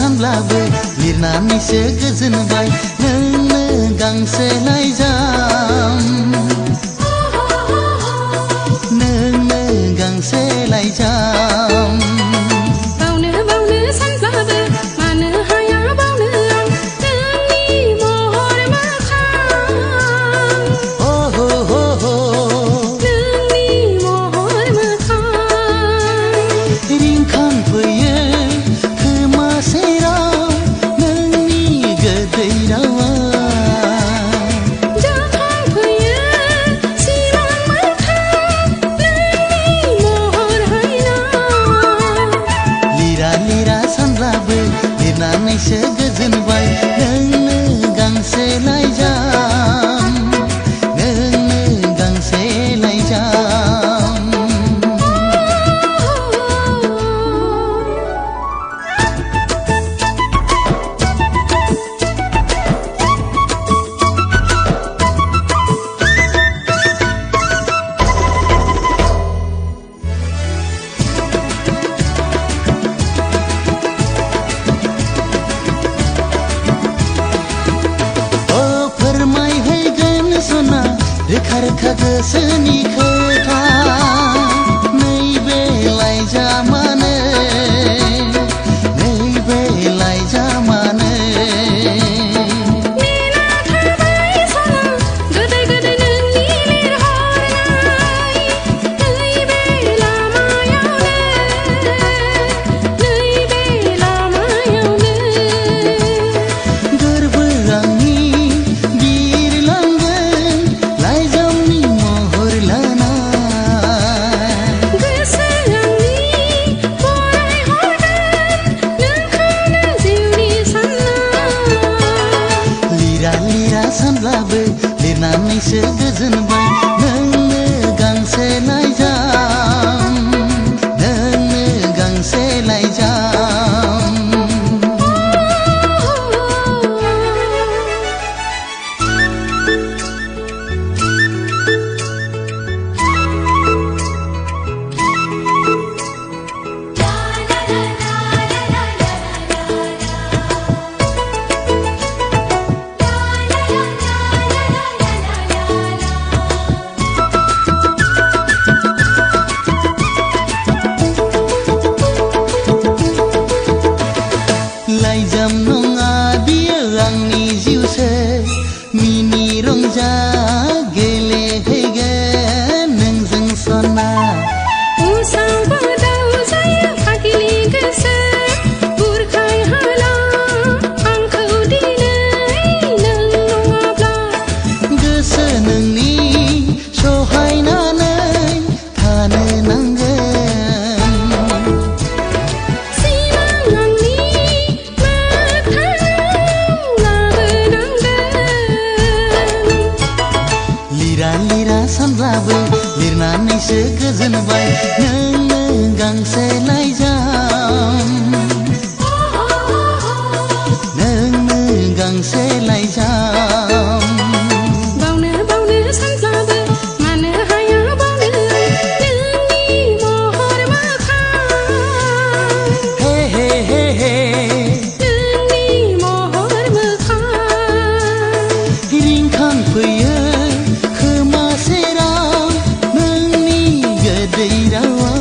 सानब्लाबो लिरनानैसो गोजोनबाय नोंनो गांसे लाइजाम नोंनो गांसे लाइजाम बावनो सानब्लाबो मानो हाया बावनो आं नोंनि महर मोखां नोंनि महर मोखां रिंखांफैयो खोमा सेराव नोंनि गोदै रावा जाखांफैयो सिमां मोगथां नोंनि महर हायना लिरा सानब्लाबो लिरनानैसो गोजोनबाय नोंनो गांसे लाइजाम नोंनो गांसे लाइजाम रोखा रोखा गोसोनि खोथा नैबे लाइजामानो नैबे लाइजामानो नेना थाबाय सना गोदै गोदै नोंनि लिरहरनाय नैबे लामायावनो गोरबो आंनि बिरलांगोन लाइजामनि महर लाना गोसो आंनि फरायहरगोन नोंखौनो जिउनि सानना लिरा सानब्लाबो लिरनानैसो गोजोनबाय नोंनो गांसे लाइजाम नोंनो गांसे लाइजाम लाइजाम नङा बियो आंनि जिउसो मिनि रंजा गेलेहैगोन नोंजों सना उसाव बादाव जायो फाग्लि गोसो बुरखाय हाला आंखौ दिनै नों नङाब्ला गोसो नोंनि सहायनानै थानो नांगोन सिमां आंनि मोगथाङाव लाबोनांगोन लिरा सानब्लाबो लिरनानैसो गोजोनबाय नोंनो गांसे लाइजाम नोंनो गांसे लाइजाम बावनो सानब्लाबो मानो हाया बावनो नोंनि महर मोखां हे नोंनि महर मोखां रिंखांफैयो खोमा सेराव नोंनि गोदै रावा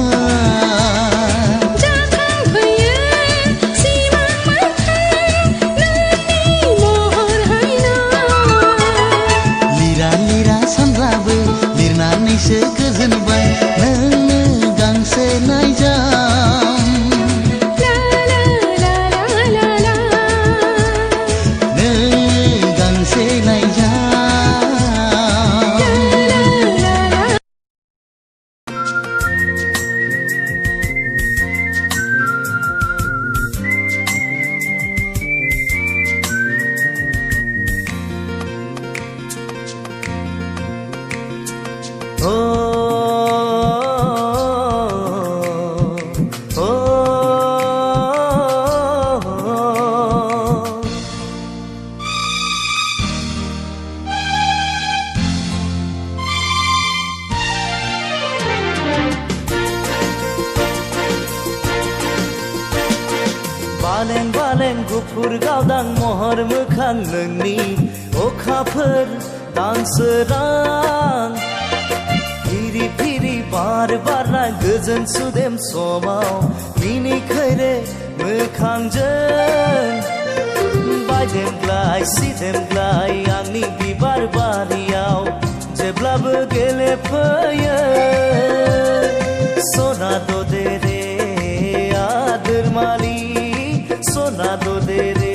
गुफुर गावदां महर मोखां नोंनि अखाफोर दानसोरां फिरि फिरि बार बारनाय गोजोन सुदेम समाव मिनिखैरे मोखांजों बायदेमग्लाय सिदेमग्लाय आंनि बिबार बारियाव जेब्लाबो गेलेफैयो सना दे रे आदोरमालि सना दे रे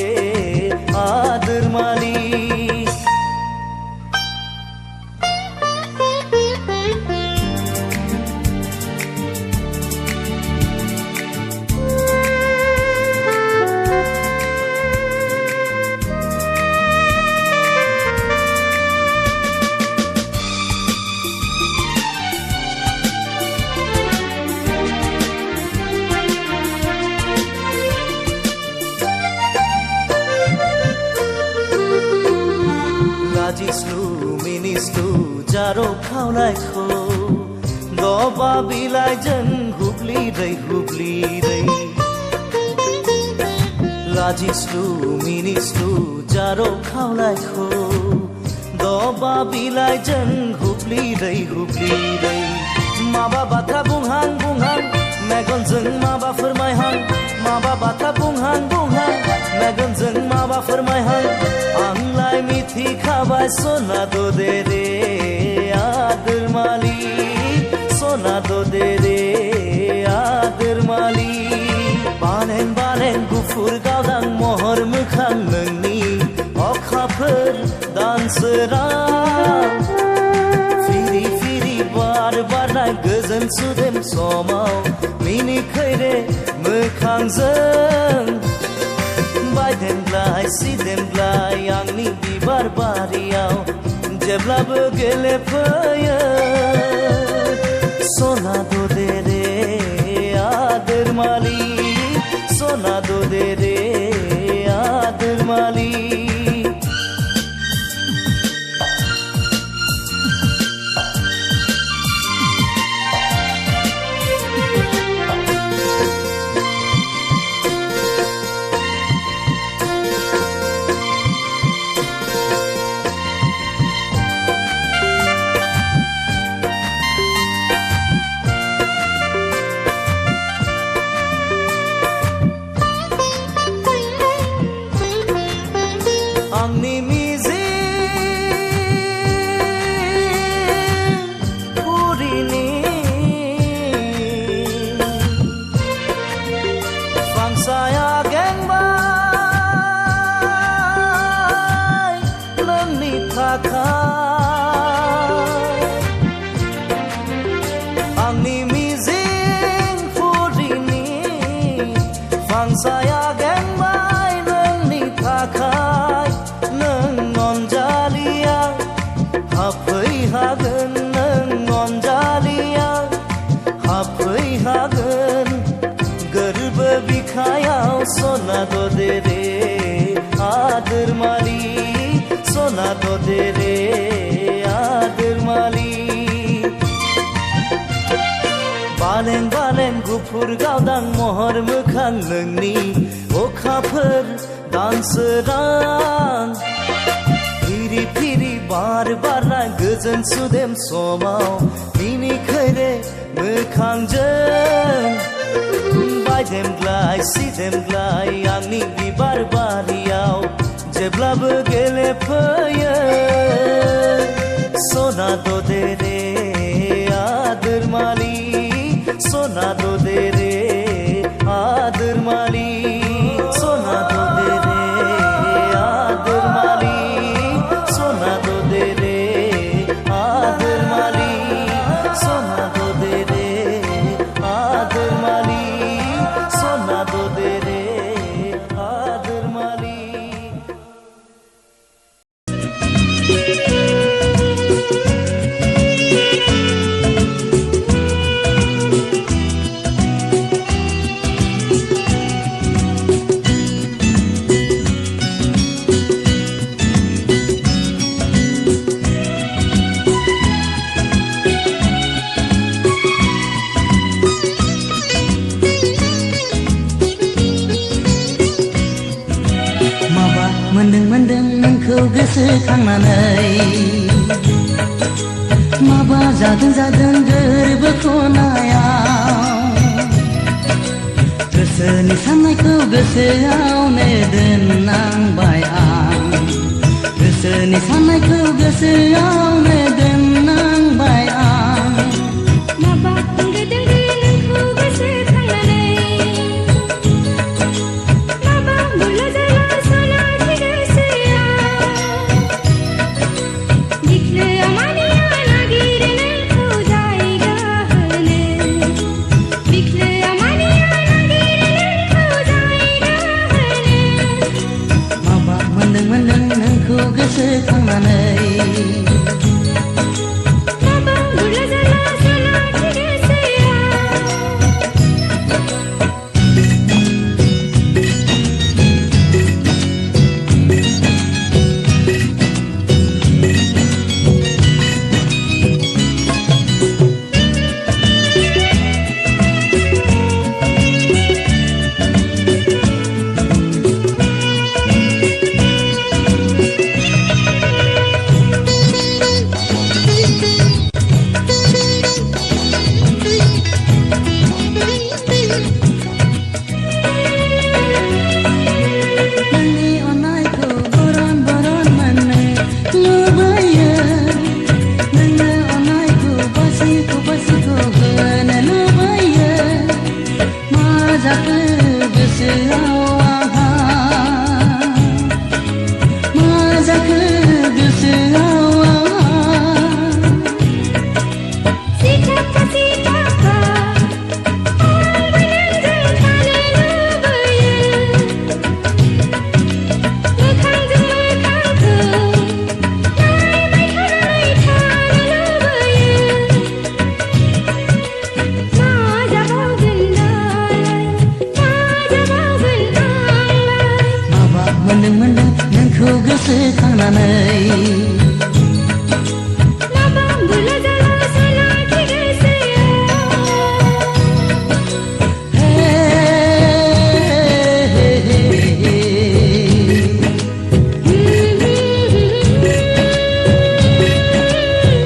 आदोरमालि लाजिस्लु मिनिस्लु जारो खावनायखौ दबा बिलाइजों हुब्लिरै लाजिस्लु मिनिस्लु जारो खावनायखौ दबा बिलाइजों हुब्लिरै माबा बाथ्रा बुंहां मेगनजों माबा फोरमायहां माबा बाथ्रा बुंहां मेगनजों माबा फोरमायहां आंलाय मिथिखाबाय सना दे रे आदोरमालि सना दे रे आदोरमालि बानें गुफुर गावदां महर मोखां नोंनि अखाफोर दानसोरां फिरि फिरि बार बारनाय गोजोन सुदेम समाव मिनिखैरे मोखांजों बायदेमग्लाय सिदेमग्लाय आंनि बिबार बारियाव जेब्लाबो गेलेफैयो सना दे रे आदोरमालि सना दे रे आदोरमालि आंनि मिजिं पुरिनि फांसाया गेंबाय नोंनि थाखाय आंनि मिजिं पुरिनि फांसाया गेंबाय नोंनि थाखाय अनजालिया हाफैहागोन नों अनजालिया हाफैहागोन गोरबो बिखायाव सना दे रे आदोरमालि सना दे रे आदोरमालि बालें गुफुर गावदां महर मोखां नोंनि अखाफोर दानसोरां फिरि फिरि बार बारनाय गोजोन सुदेम समाव मिनिखैरे मोखांजों बायदेमग्लाय सिदेमग्लाय आंनि बिबार बारियाव जेब्लाबो गेलेफैयो सना दे रे आदोरमालि सना दे रे आदोरमालि सना दे रे आदोरमालि सना दे रे आदोरमालि सना दे रे आदोरमालि सना दे रे आदोरमालि गोसोखांनानै माबा जादों गोरबो खनायाव गोसोनि साननायखौ गोसोआवनो दोननांबाय आं गोसोनि साननायखौ गोसोआवनो दोननांबाय आं माबा होंगो दोंगो नोंखौ गोसोखांनानै माबा बुरला जाला सनाथि गोसोआव बिख्लोआ मानिया नागिरो नोंखौ जायगा होनो बिख्लोआ मानिया नागिरो नोंखौ जायगा होनो माबा मोनदों नोंखौ गोसोखांनानै माबा बुरला जाला सनाथि गोसोआव नोंनि अननायखौ बरन मोननो लुबैयो नोंनो अननायखौ बासिखौ होनो लुबैयो मा जाखो गोसोआव आंहा मा जाखो गोसोआव आंहा सिथाखा सिथाखा आंबो नोंजों थानो लुबैयो मोखांजों मोखांखौ नायबाय थानो लुबैयो मा जाबावगोन दालाय मा जाबावगोन आंलाय माबा मोनदों नोंखौ गोसोखांनानै माबा बुरला जाला सनाथि गोसोआव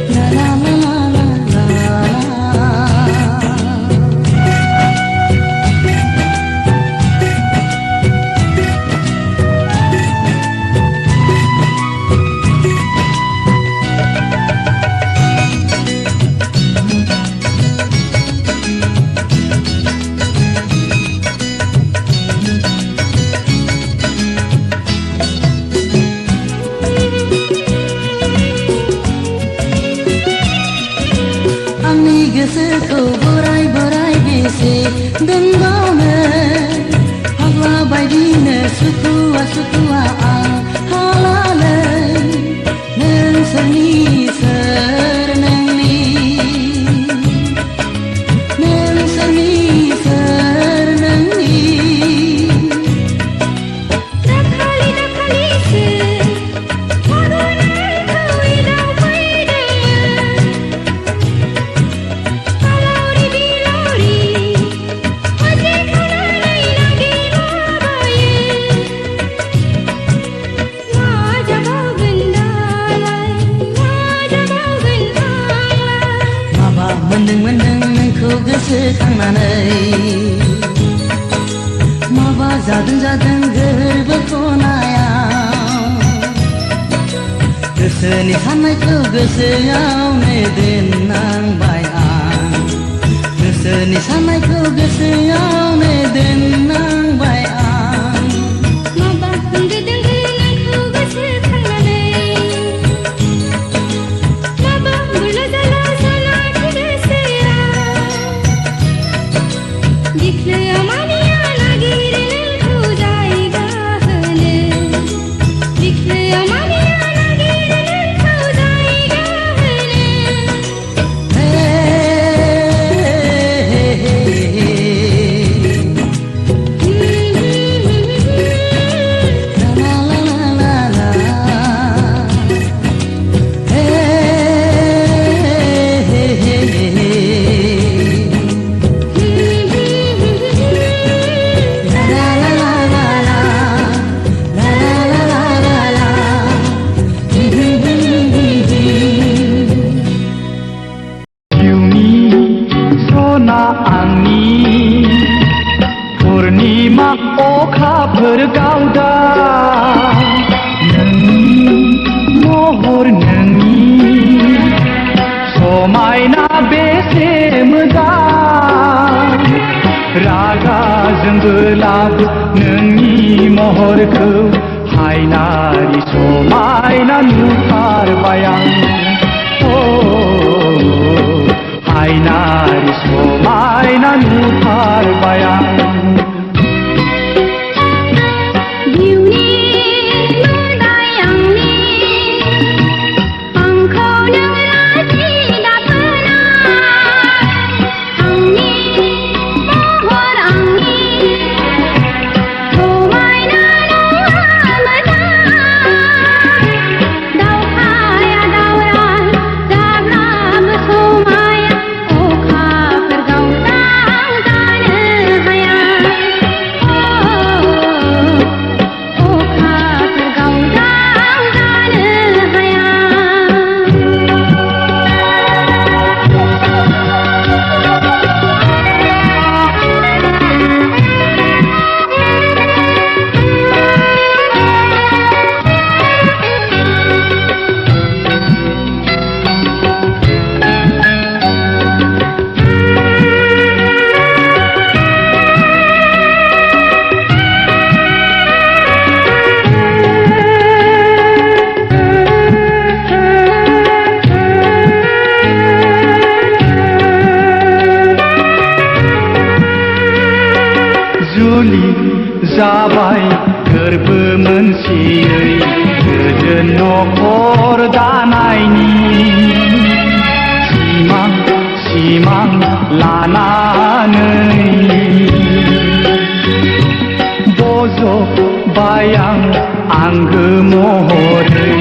La la la la la आंनि गोसोखौ बोराय बेसे दोनबावनो फाग्ला बायदिनो सुखुआ आं हालालै नों सोरनि सोर नोंनि दाखालि दाखालिसो फागुनखौ एदावफैदोंमोन आलावरि बिलावरि हजे खानानै नागिरलाबायो मा जाबावगोन दालाय मा जाबावगोन आंलाय माबा मोनदों नोंखौ गोसोखांनानै माबा जादों गोरबो खनायाव गोसोनि साननायखौ गोसोआवनो दोननांबाय आं गोसोनि साननायखौ गोसोआवनो दोननांबाय आं माबा होंगो दोंगो नोंखौ गोसोखांनानै माबा बुरला जाला सनाथि गोसोआव बिख्लोआ मानिया नागिरो नोंखौ जायगा होनो बिख्लोआ मानिया नागिरो नोंखौ जायगा होनो हे महरखौ हायनारि समायना नुथारबाय आं हायनारि समायना नुथारबाय आं जुलि जाबाय गोरबो मोनसेयै गोजोन नखर दानायनि सिमां लानानै बज'बाय आं आंगो महरै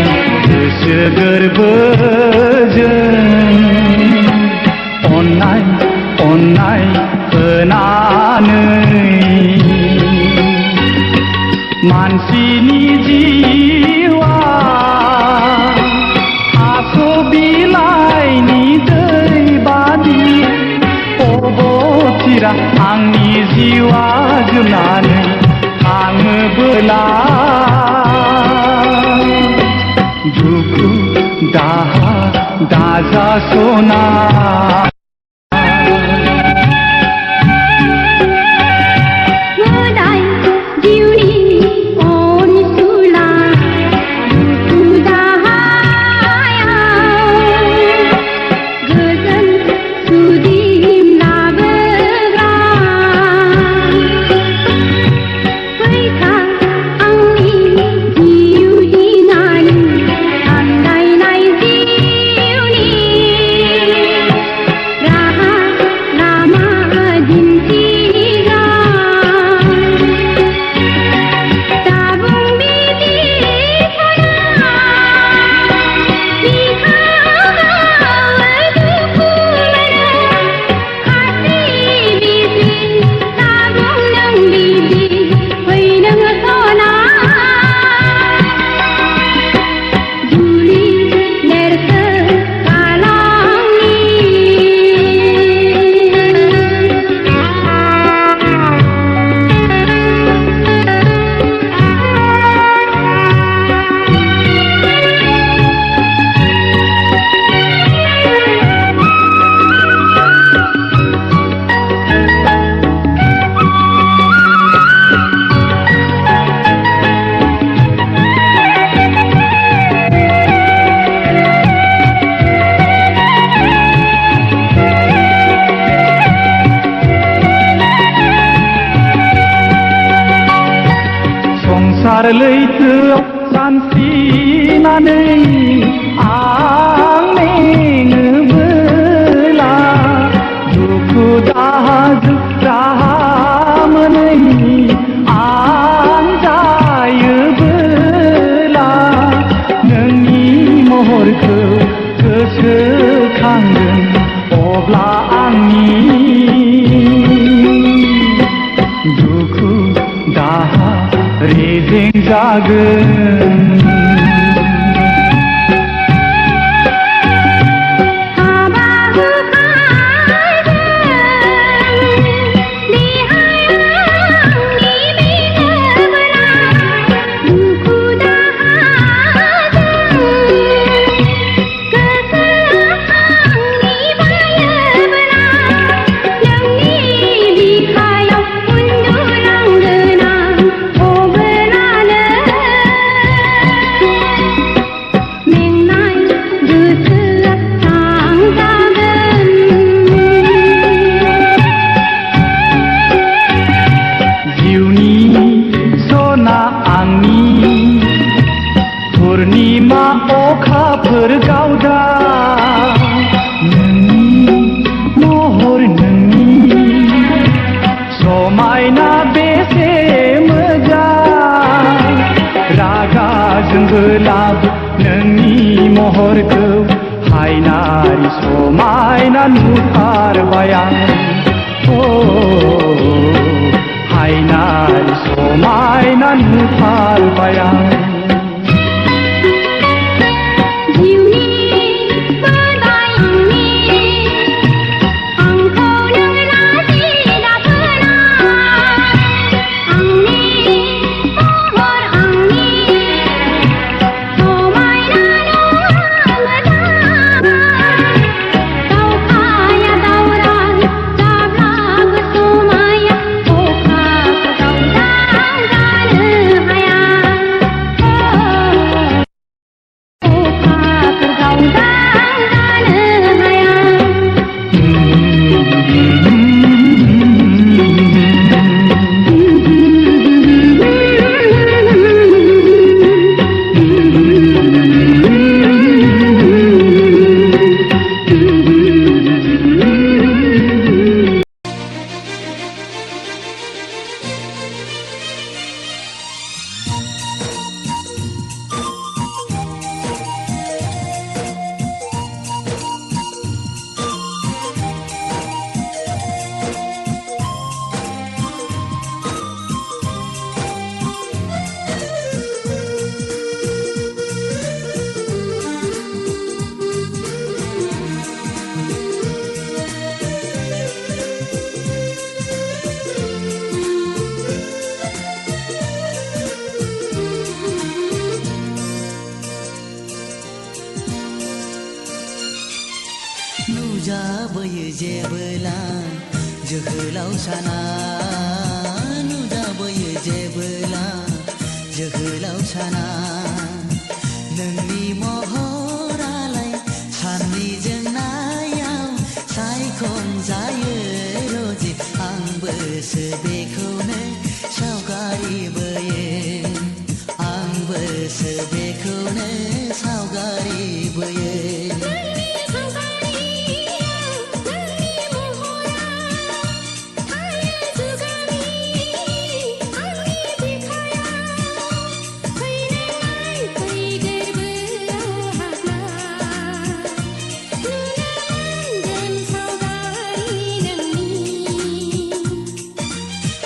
गोसो गोरबोजों अननाय होनानै मानसिनि जिउआ थास' बिलाइनि दै बादि अबथिरा आंनि जिउआ जोबनानै थाङोबोला दुखु दाहा दाजासना संसार लैथोआव सानस्रिनानै आं मेङोबोला दुखु दाहाजों राहा मोनै आं जायोबोला नोंनि महरखौ गोसोखांगोन अब्ला आंनि दुखु दाहा रेजें जागोन महरखौ हायनारि समायना नुथारबाय आं हायनारि समायना नुथारबाय आं नुजाबोयो जेबोला जोहोलाव साना नुजाबोयो जेबोला जोहोलाव साना नोंनि महरालाय साननि जोंनायाव सायख'जायो रजे आंबोसो बेखौनो सावगारि बोयो आंबोसो बेखौनो सावगारि बोयो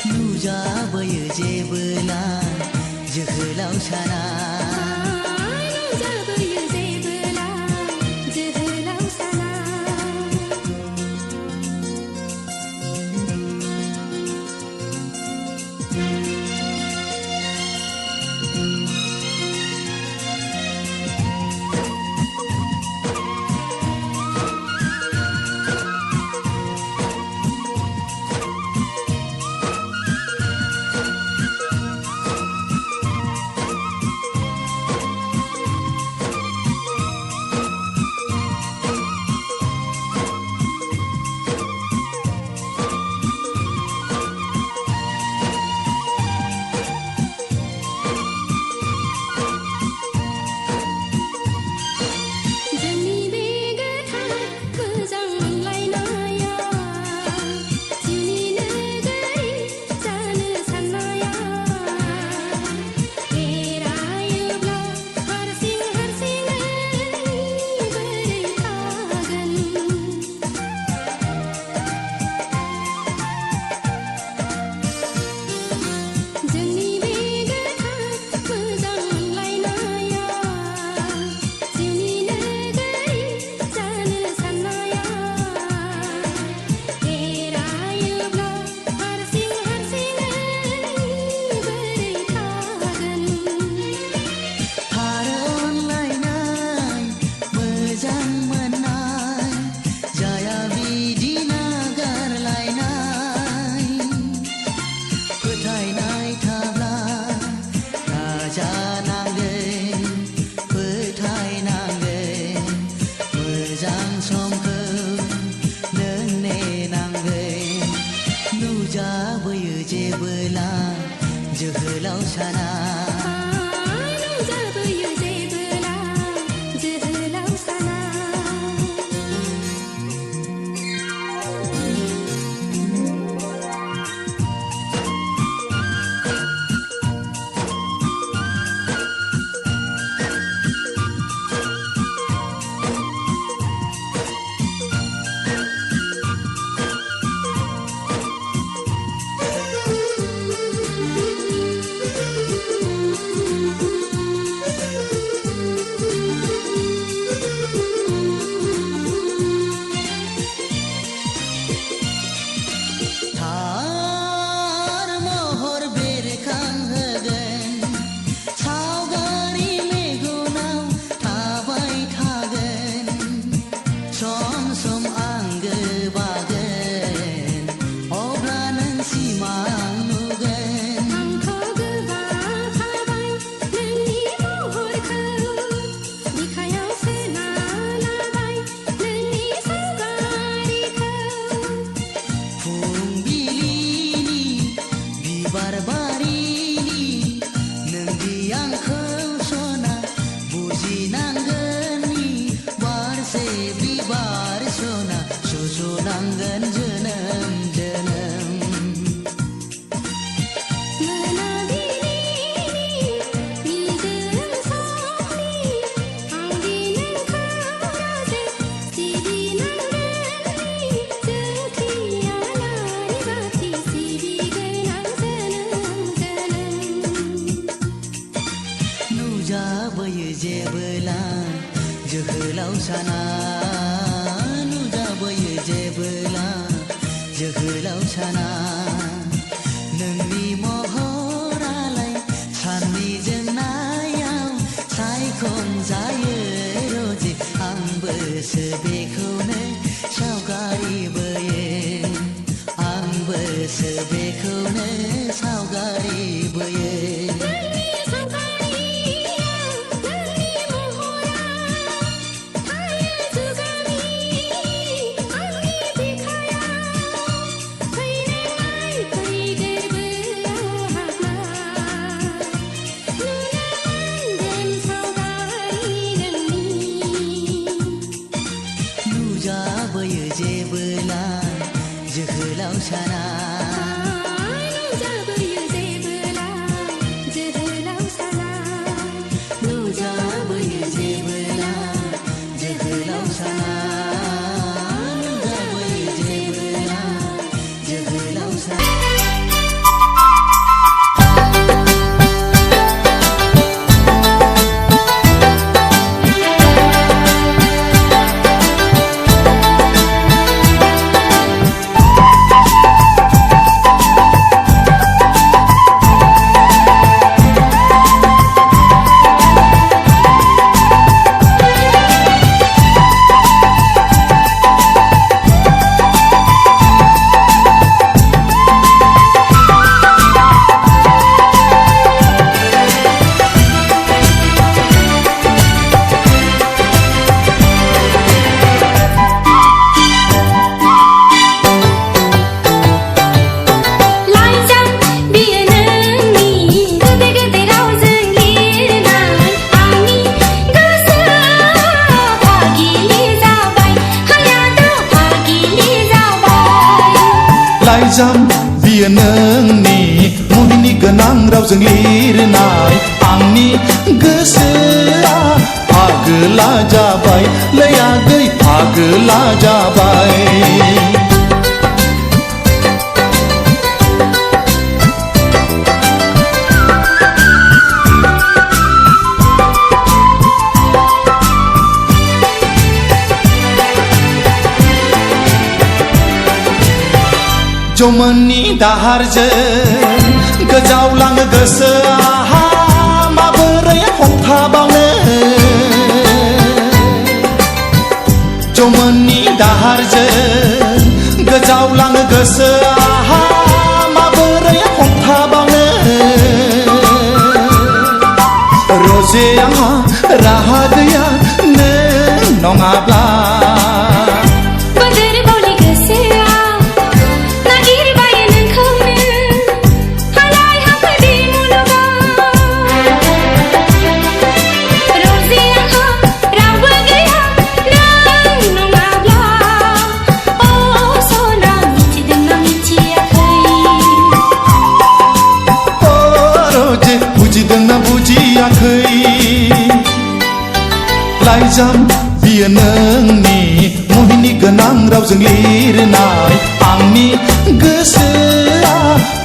नुजाबोयो जेबोला जोहोलाव साना नुजाबोयो जेबोला जोहोलाव साना नुजाबोयो जेबोला जोहोलाव साना नुजाबोयो जेबोला जोहोलाव साना सम आंगो बागोन अब्ला नों सिमां नुगोन आंथ' गोबां थाबाय नोंनि महरखौ बिखायाव सोना लाबाय नोंनि सावगारिखौ फुंबिलिनि बिबार बारिनि नोंदि आंखौ सना बुजिनांगोननि बारसे बिबार सना सुजुनांगोन जोनोम जोनोम मोनाबिलिनि निजोम समनि आंदि नोंखौ राजे सिबिनांगोननि जोंख्रियालारि बाथि सिबिगोन आं जोनोम जोनोम नुजाबोयो जेबोला जोहोलाव साना नुजाबोयो जेबोला जोहोलाव साना नोंनि महरालाय साननि जोंनायाव सायखं जायो रोजे आंबोसो बेखौनो सावगारि बोयो आंबोसो बेखौनो सावगारि बोयो नोंनि सावगारियाव नोंनि महरा थायो जुगामि आंनि बिखायाव फैनाय फैगोरबोआव हाबना नुनो मोनगोन सावगारि नोंनि नुजाबोयो जेबोला जोहोलाव साना नुजाबोयो जेबोला जोहोलाव साना नुजाबोयो जेबोला जोहोलाव साना नुजाबोयो जेबोला जोहोलाव साना लाइजाम बियो नोंनि गोदो गोदो रावजों लिरनाय आंनि गोसोआ भागिलि जाबाय हायाथ' भागिलि जाबाय लाइजाम बियो नोंनि मुहिनि गोनां रावजों लिरनाय आंनि गोसोआ फागोला जाबाय लै आगै फागोला जाबाय जौमोननि दाहारजों गोजावलाङो गोसोआ माबोरै हमथाबावनो जौमोननि दाहारजों गोजावलाङो गोसोआ माबोरै हमथाबावनो रजे आंहा राहा गैया नों नङाब्ला बोदोर बावलि गोसोआव नागिरबायो नोंखौनो हालाय हाफोरनि मुलुगाव रजे आंहा रावबो गैया नों नङाब्ला अ सना मिथिदोंना मिथियाखै ओ रजे बुजिदोंना बुजियाखै लाइजाम बियो नोंनि मुहिनि गोनां रावजों लिरनाय आंनि गोसोआ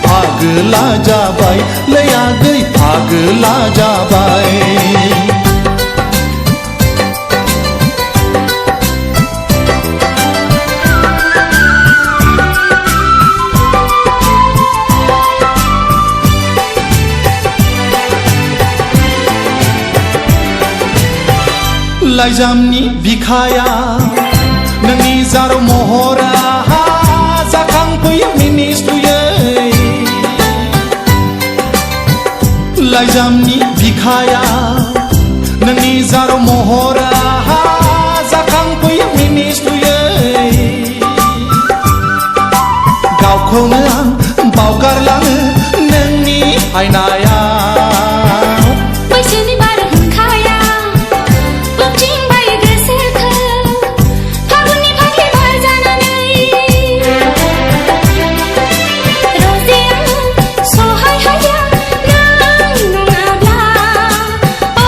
फागोला जाबाय लै आगै फागोला जाबाय लाइजामनि बिखाया नोंनि जारो महरा जाखांफैयो मिनिस्लुयै लाइजामनि बिखाया नोंनि जारो महरा जाखांफैयो मिनिस्लुयै गावखौनो आं बावगारलाङो नोंनि आयनाया बैसोनि बार हुंखाया बुंथिंबायो गोसोखौ फागुननि फाख्रि बार जानानै रजे आङो सहाय हाया नों नङाब्ला अ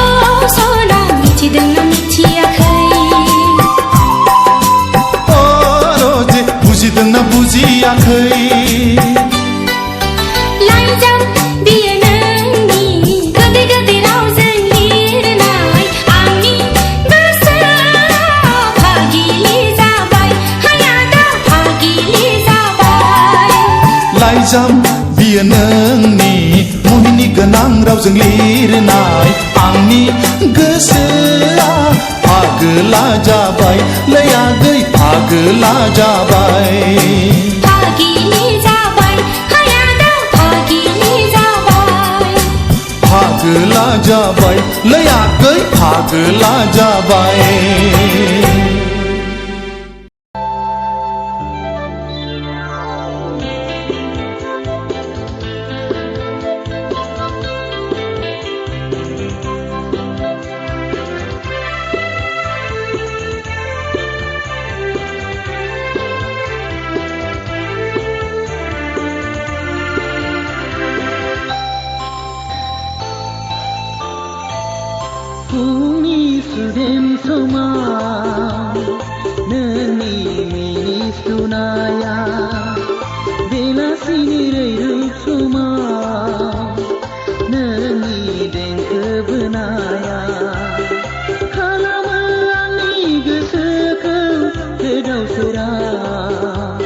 सना मिथिदोंना मिथियाखै अ रजे बुजिदोंना बुजियाखै लाइजाम बियो नोंनि गोदै गोदै रावजों लिरनाय आंनि गोसोआ भागिलि जाबाय हायादा भागिलि जाबाय लाइजाम बियो नोंनि मुहिनि गोनां रावजों लिरनाय आंनि गोसोआ फागोला जाबाय लै आगै फागोला जाबाय भागिलि जाबाय हायादा भागिलि जाबाय फागोला जाबाय लै आगै फागोला जाबाय फुंनि सुदेम समाव नोंनि मिनिस्लुनाया बेलासिनि रैरुब समाव नोंनि देंखो बोनाया खालामो आंनि गोसोखौ गोदाव सोराव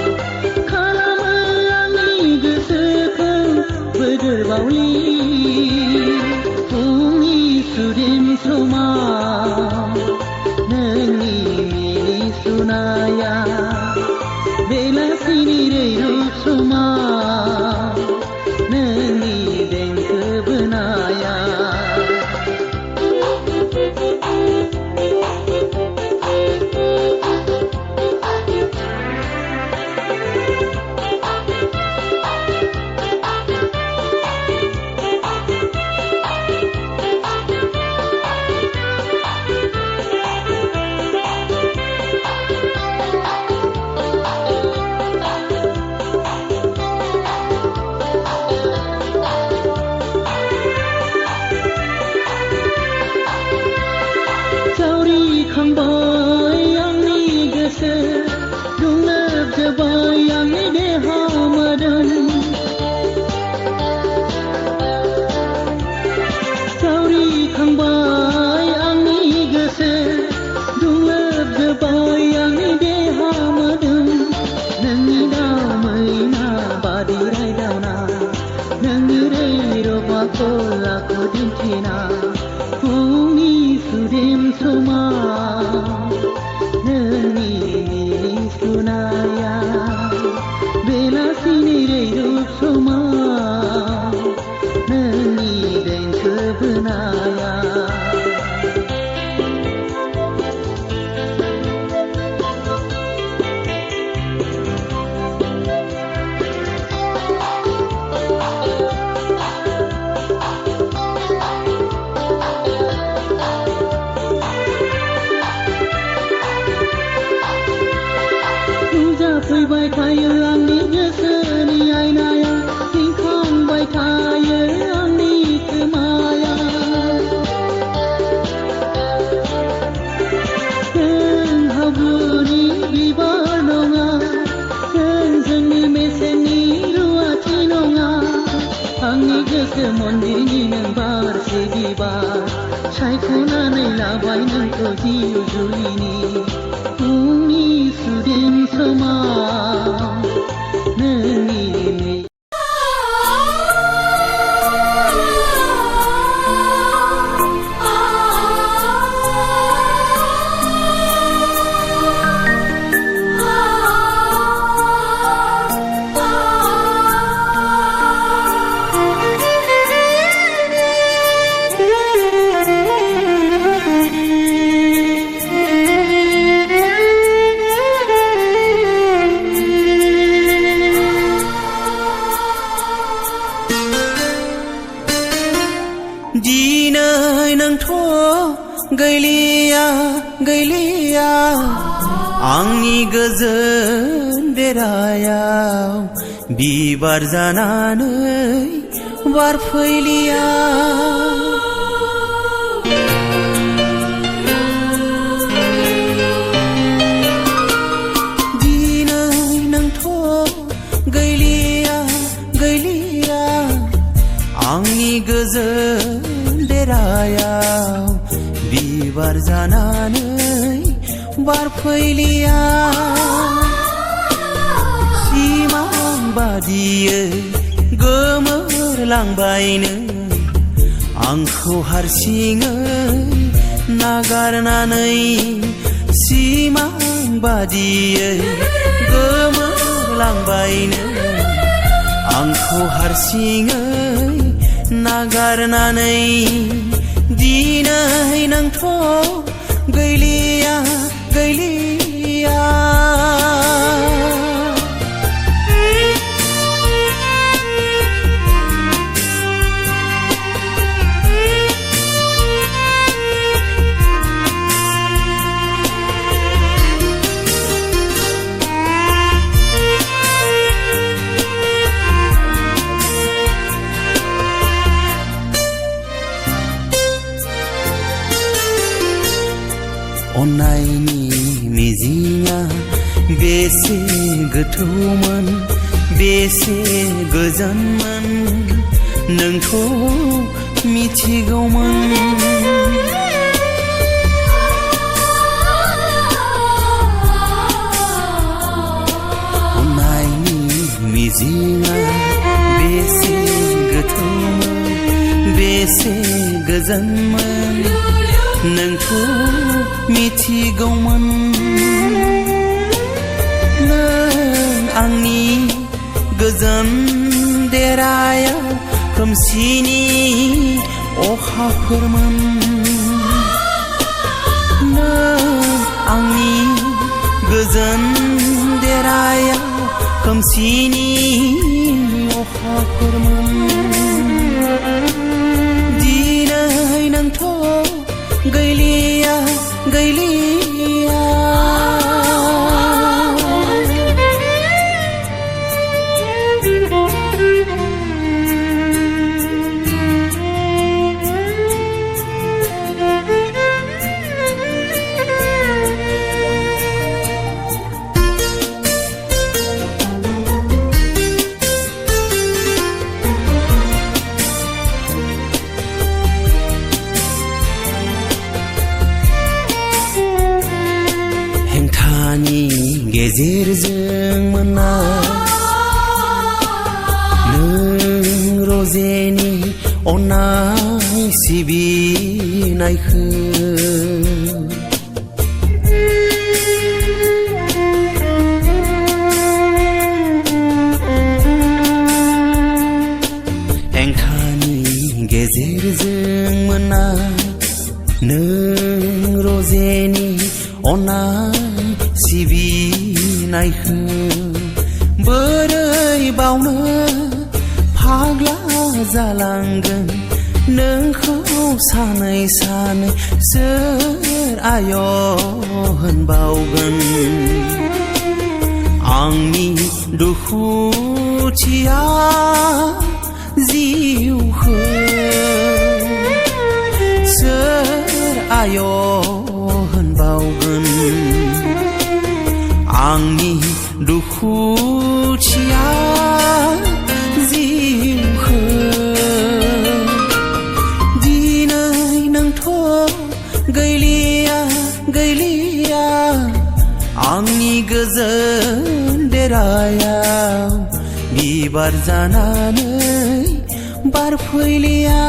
खालामो आंनि गोसोखौ बोदोर बावलि फुंनि सुदेम समाव नोंनि मिनिस्लुनाया बेलासिनि रैरुब समाव नोंनि देंखो बोनाया जावरिखांबाय आंनि गोसो दुंलोबजोब्बाय आंनि देहा मोदोम जावरिखांबाय आंनि गोसो दुंलोबजोब्बाय आंनि देहा मोदोम नोंनि दामैना बादि रायदावना नोंनि रैरुब आखल आखु दिन्थिना फुंनि सुदेम समाव नोंनि मिनिस्लुनाया बेलासिनि रैरुब समाव नोंनि देंखो बोनाया नुजाफैबाय थायो आंनि गोसोनि आयनाया रिंखांबाय थायो आंनि खोमाया जों हाब्रुनि बिबार नङा जों जोंनि मेसेंनि रुवाथि नङा आंनि गोसो मन्दिरनि नों बारसे बिबार सायख'नानै लाबाय नोंखौ जिउ जुलिनि फुंनि सुदेम समाव नोंनि ah गैलिया गैलिया आंनि गोजोन देरायाव बिबार जानानै बारफैलिया दिनै नोंथ' गैलिया गैलिया आंनि गोजोन देरायाव बिबार जानानै बारफैलिया सिमां बादियै गोमोरलांबायनो आंखौ हारसिङै नागारनानै सिमां बादियै गोमोरलांबायनो आंखौ हारसिङै नागारनानै दिनै नोंथ' गैलिया गैलिया अननायनि मिजिंआ बेसे गोथौमोन बेसे गोजानमोन नोंथ' मिथिगौमोन अननायनि मिजिंआ बेसे गोथौमोन बेसे गोजानमोन नोंथ' मिथिगौमोन नों आंनि गोजोन देरायाव खोमसिनि अखाफोरमोन नों आंनि गोजोन देरायाव खोमसिनि अखाफोरमोन दिनै नोंथ' गैलिया गैलिया गेजेरजों मोना नों रजेनि अननाय सिबिनायखौ हेंथानि गेजेरजों मोना नों रजेनि अननाय सिबिनायखौ बोरै बावनो फाग्ला जालांगोन नोंखौ सानै सानै सोर आय' होनबावगोन आंनि दुखुथिया जिउखौ सोर आय' होनबावगोन आंनि दुखुथिया जिउखौ दिनै नोंथ' गैलिया गैलिया आंनि गोजोन देरायाव बिबार जानानै बारफैलिया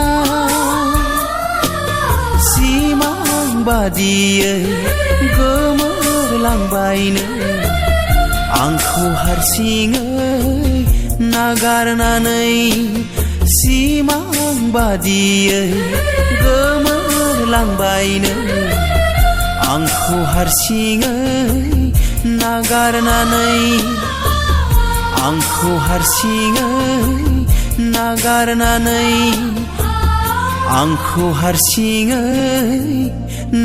सिमां बादियै गोमोरलांबायनो आंखौ हारसिङै नागारनानै सिमां बादियै गोमोरलांबायनो आंखौ हारसिङै नागारनानै आंखौ हारसिङै नागारनानै आंखौ हारसिङै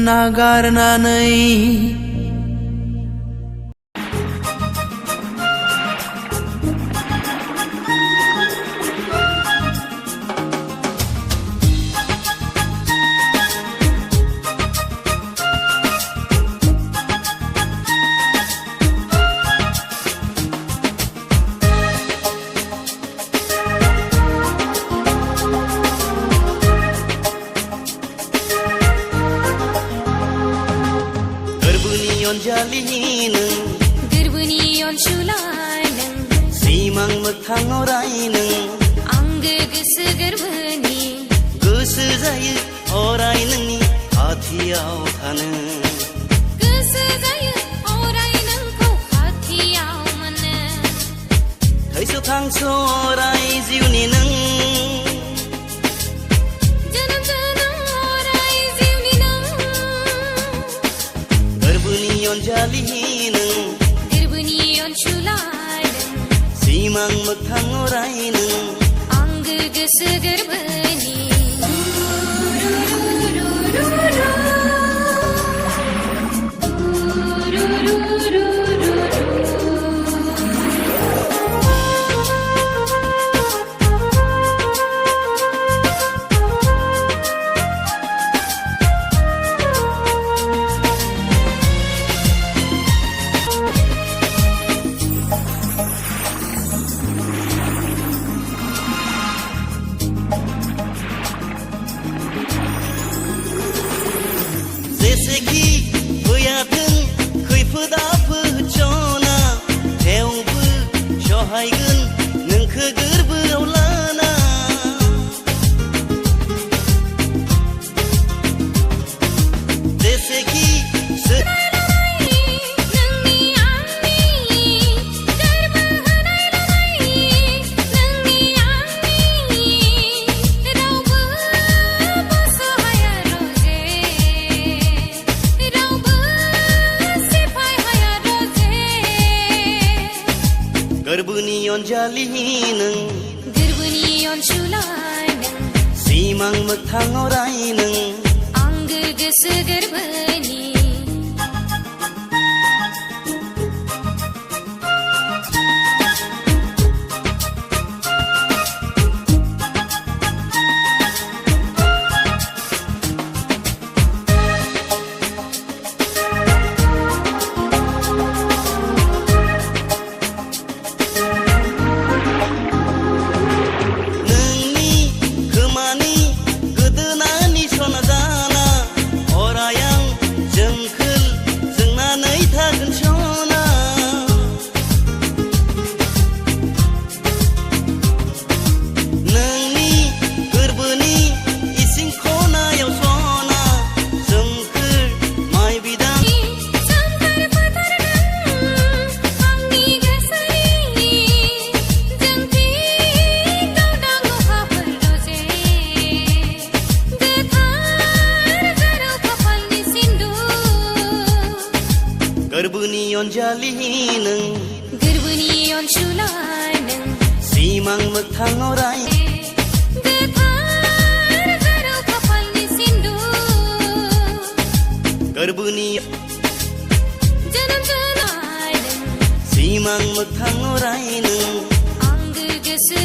नागारनानै अनजालि नों गोरबोनि अनसुलाय नों सिमां मोगथाङाव राय नों आंगो गोसो गोरबोनि गोसो जायो अराय नोंनि खाथियाव थानो गोसो जायो अराय नोंखौ खाथियाव मोननो थैस' थांस' अराय जिउनि नों जोनोम जोनोम अराय जिउनि नों गोरबोनि अनजालि नों गोरबोनि अनसुलाय नों सिमां मोगथाङाव राय नों आंगो गोसो गोरबोनि जेसेखि फैयाथों खैफोद आफोद जना थेवबो सहायगोन नोंखो गोरबोआव लाना जेसेखि नोंनि आंनि गोरबो होनाय नोंनि आंनि रावबो बोसो हाया रजे रावबो सिफाय हाया रजे गोरबोनि अनजालि नों गोरबोनि अनसुलाय नों सिमां मोगथाङाव राय नों आंगो गोसो गोरबोनि नोंनि खोमानि गोदोनानि सना जाना अराय आं जोंखोल जोंनानै थागोन सना नोंनि गोरबोनि इसिं खनायाव सना जोंखोल माइ बिदां सोमखोर फोथार नों आंनि गोसोनि जोंथि गावदां अखाफोर रजे गोथार जारौ खाफालनि सिन्दुर गोरबोनि अनजालि नों गोरबोनि अनसुलाय नों सिमां मोगथाङाव राय गोथार जारौ खाफालनि सिन्दुर गोरबोनि जोनोम जोनाय नों सिमां मोगथाङाव राय नों आंगो गोसो